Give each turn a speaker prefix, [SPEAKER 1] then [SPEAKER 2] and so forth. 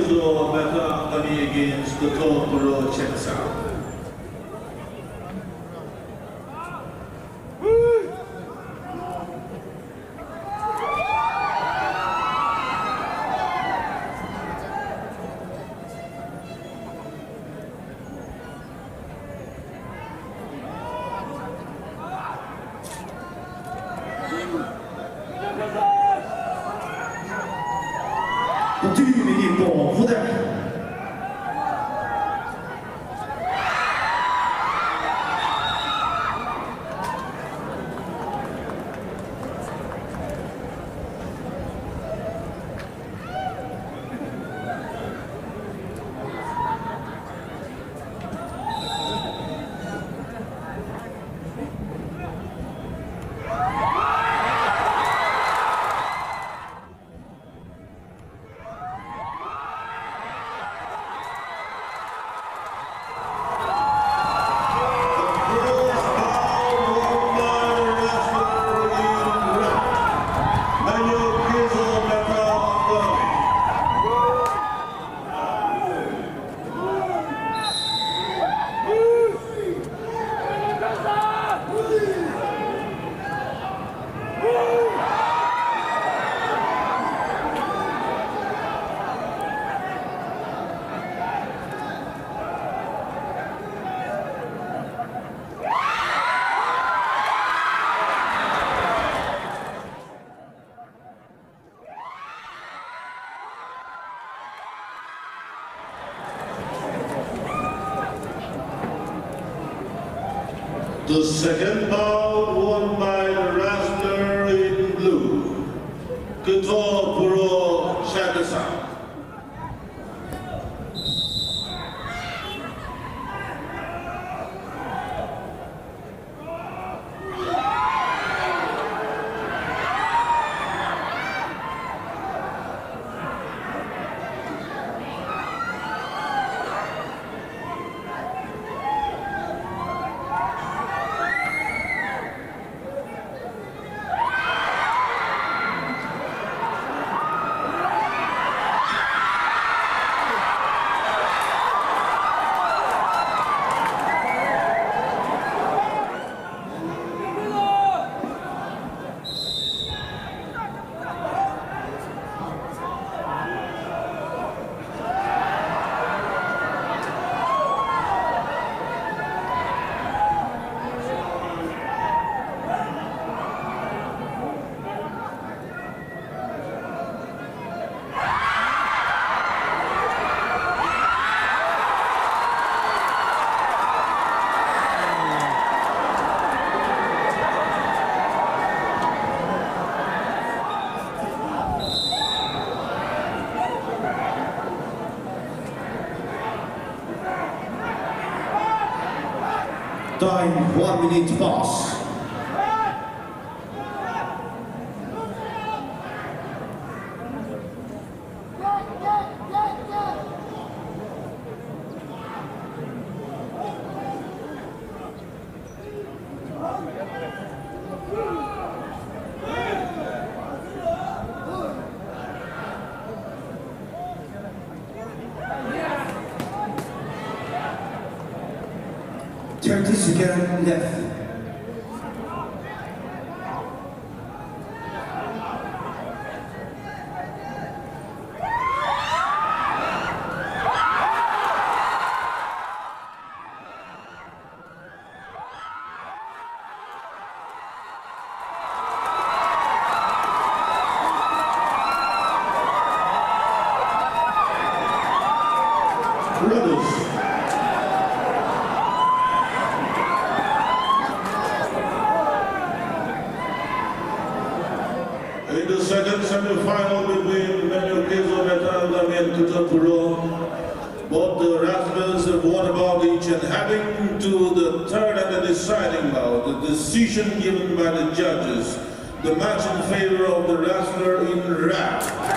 [SPEAKER 1] Kizo Meta Angami against the Tokoro Cheksa.
[SPEAKER 2] Betyder på for det.
[SPEAKER 1] The second bout won by the wrestler in blue, Tokoro Cheksa.
[SPEAKER 2] Time 1 minute pass. Seconds left.
[SPEAKER 1] Brothers. In the second semi-final between Kizo Meta Angami and Tokoro, both the wrestlers have won a bout each, and heading to the third and the deciding bout, the decision given by the judges, the match in favor of the wrestler in red.